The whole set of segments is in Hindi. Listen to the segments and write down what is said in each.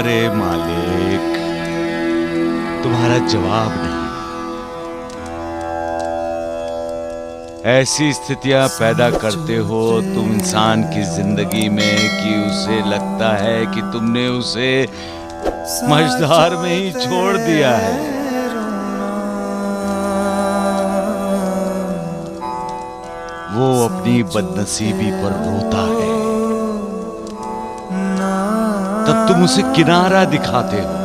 अरे मालिक, तुम्हारा जवाब नहीं। ऐसी स्थितियां पैदा करते हो तुम इंसान की जिंदगी में कि उसे लगता है कि तुमने उसे मझधार में ही छोड़ दिया है। वो अपनी बदनसीबी पर रोता है, तब तुम उसे किनारा दिखाते हो।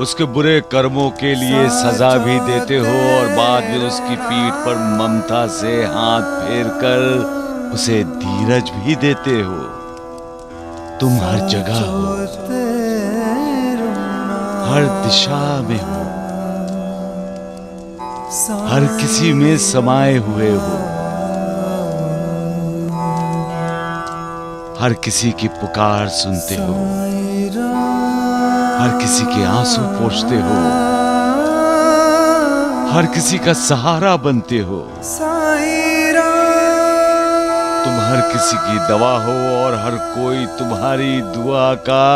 उसके बुरे कर्मों के लिए सजा भी देते हो और बाद में उसकी पीठ पर ममता से हाथ फेरकर उसे धीरज भी देते हो। तुम हर जगह हो, हर दिशा में हो, हर किसी में समाये हुए हो, हर किसी की पुकार सुनते हो, हर किसी के आंसू पोंछते हो, हर किसी का सहारा बनते हो। तुम हर किसी की दवा हो और हर कोई तुम्हारी दुआ का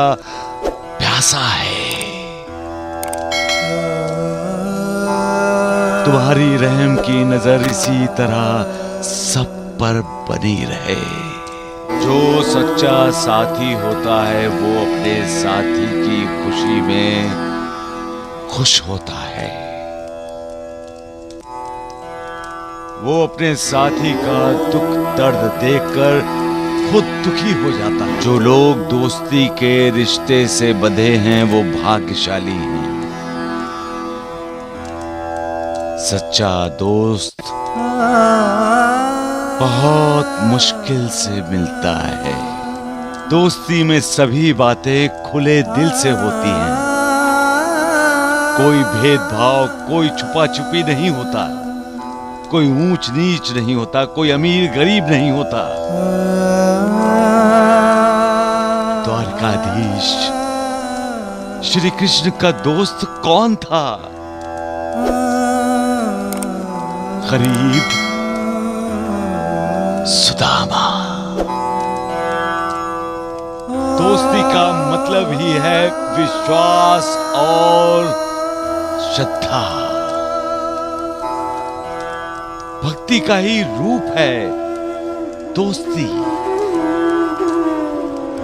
प्यासा है। तुम्हारी रहम की नजर इसी तरह सब पर बनी रहे। जो सच्चा साथी होता है वो अपने साथी की खुशी में खुश होता है। वो अपने साथी का दुख दर्द देखकर खुद दुखी हो जाता है। जो लोग दोस्ती के रिश्ते से बंधे हैं वो भाग्यशाली हैं। सच्चा दोस्त बहुत मुश्किल से मिलता है। दोस्ती में सभी बातें खुले दिल से होती हैं। कोई भेदभाव, कोई छुपा छुपी नहीं होता, कोई ऊंच नीच नहीं होता, कोई अमीर गरीब नहीं होता। द्वारकाधीश श्री कृष्ण का दोस्त कौन था? गरीब सुदामा। दोस्ती का मतलब ही है विश्वास और श्रद्धा। भक्ति का ही रूप है दोस्ती।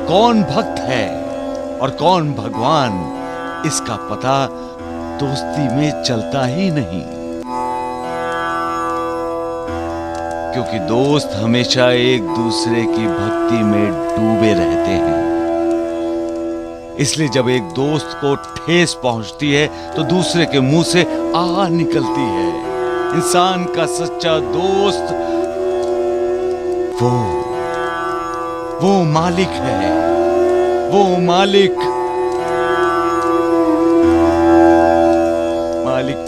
कौन भक्त है और कौन भगवान, इसका पता दोस्ती में चलता ही नहीं। क्योंकि दोस्त हमेशा एक दूसरे की भक्ति में डूबे रहते हैं। इसलिए जब एक दोस्त को ठेस पहुंचती है तो दूसरे के मुंह से आह निकलती है। इंसान का सच्चा दोस्त वो मालिक है। वो मालिक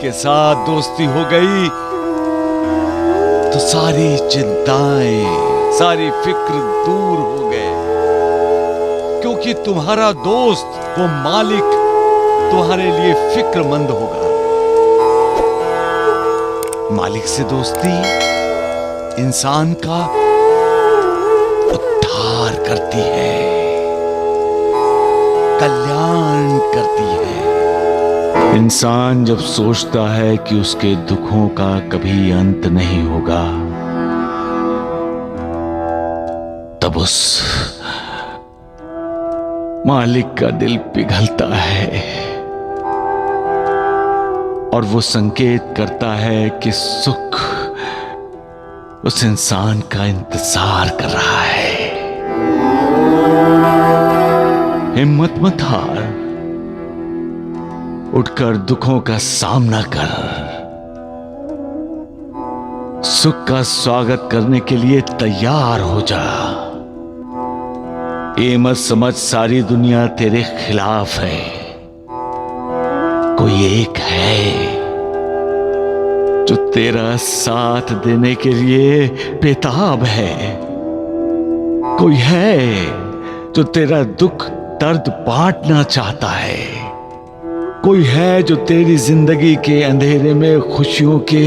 के साथ दोस्ती हो गई तो सारी चिंताएं, सारी फिक्र दूर हो गए। क्योंकि तुम्हारा दोस्त, वो मालिक, तुम्हारे लिए फिक्रमंद होगा। मालिक से दोस्ती इंसान का उद्धार करती है, कल्याण करती है। इंसान जब सोचता है कि उसके दुखों का कभी अंत नहीं होगा, तब उस मालिक का दिल पिघलता है और वो संकेत करता है कि सुख उस इंसान का इंतजार कर रहा है। हिम्मत मत हार, उठकर दुखों का सामना कर। सुख का स्वागत करने के लिए तैयार हो जा। ये मत समझ सारी दुनिया तेरे खिलाफ है। कोई एक है जो तेरा साथ देने के लिए बेताब है। कोई है जो तेरा दुख दर्द बांटना चाहता है। कोई है जो तेरी जिंदगी के अंधेरे में खुशियों के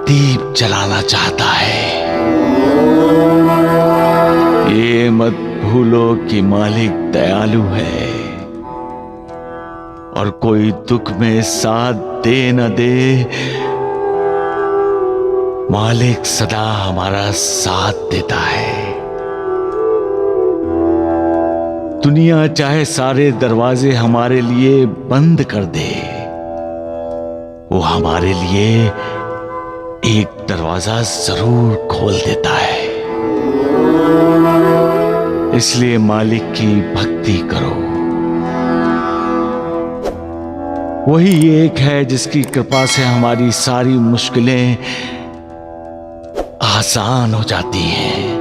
दीप जलाना चाहता है। ये मत भूलो कि मालिक दयालु है, और कोई दुख में साथ दे न दे, मालिक सदा हमारा साथ देता है। दुनिया चाहे सारे दरवाजे हमारे लिए बंद कर दे, वो हमारे लिए एक दरवाजा जरूर खोल देता है। इसलिए मालिक की भक्ति करो। वही एक है जिसकी कृपा से हमारी सारी मुश्किलें आसान हो जाती हैं।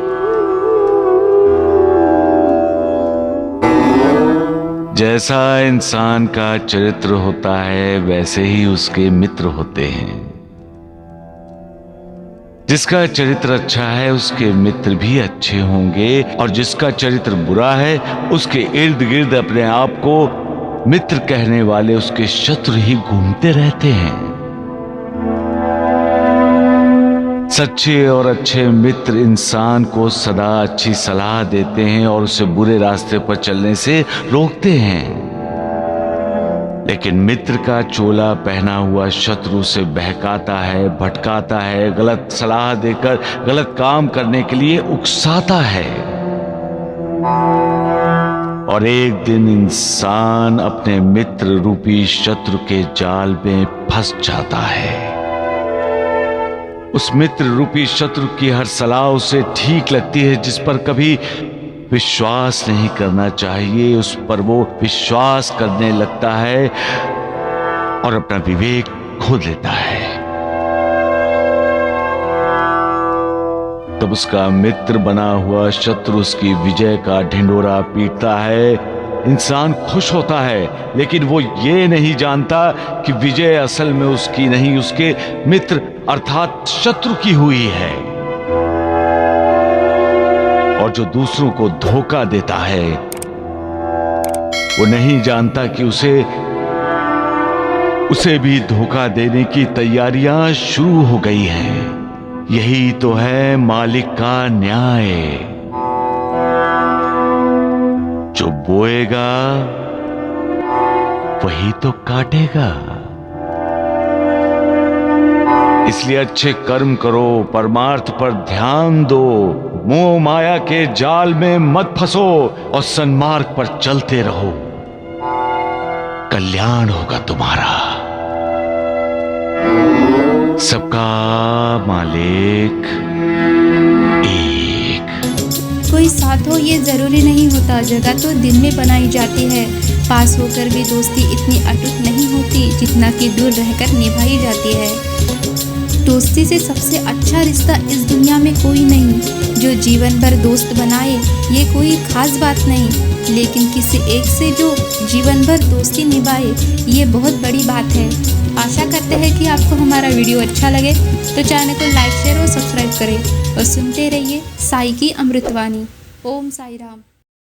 जैसा इंसान का चरित्र होता है, वैसे ही उसके मित्र होते हैं। जिसका चरित्र अच्छा है, उसके मित्र भी अच्छे होंगे, और जिसका चरित्र बुरा है, उसके इर्द गिर्द अपने आप को मित्र कहने वाले उसके शत्रु ही घूमते रहते हैं। सच्चे और अच्छे मित्र इंसान को सदा अच्छी सलाह देते हैं और उसे बुरे रास्ते पर चलने से रोकते हैं। लेकिन मित्र का चोला पहना हुआ शत्रु से बहकाता है, भटकाता है, गलत सलाह देकर गलत काम करने के लिए उकसाता है। और एक दिन इंसान अपने मित्र रूपी शत्रु के जाल में फंस जाता है। उस मित्र रूपी शत्रु की हर सलाह उसे ठीक लगती है, जिस पर कभी विश्वास नहीं करना चाहिए, उस पर वो विश्वास करने लगता है और अपना विवेक खो देता है। तब उसका मित्र बना हुआ शत्रु उसकी विजय का ढिंढोरा पीटता है। इंसान खुश होता है, लेकिन वो ये नहीं जानता कि विजय असल में उसकी नहीं, उसके मित्र अर्थात शत्रु की हुई है। और जो दूसरों को धोखा देता है, वो नहीं जानता कि उसे भी धोखा देने की तैयारियां शुरू हो गई हैं। यही तो है मालिक का न्याय। जो बोएगा वही तो काटेगा। इसलिए अच्छे कर्म करो, परमार्थ पर ध्यान दो, मोह माया के जाल में मत फंसो और सन्मार्ग पर चलते रहो। कल्याण होगा तुम्हारा। सबका मालिक एक। कोई साथ हो ये जरूरी नहीं होता। जगह तो दिन में बनाई जाती है। पास होकर भी दोस्ती इतनी अटूट नहीं होती जितना कि दूर रहकर निभाई जाती है। दोस्ती से सबसे अच्छा रिश्ता इस दुनिया में कोई नहीं। जो जीवन भर दोस्त बनाए ये कोई खास बात नहीं, लेकिन किसी एक से जो जीवन भर दोस्ती निभाए ये बहुत बड़ी बात है। आशा करते हैं कि आपको हमारा वीडियो अच्छा लगे, तो चैनल को लाइक शेयर और सब्सक्राइब करें और सुनते रहिए साई की अमृतवाणी। ओम साई राम।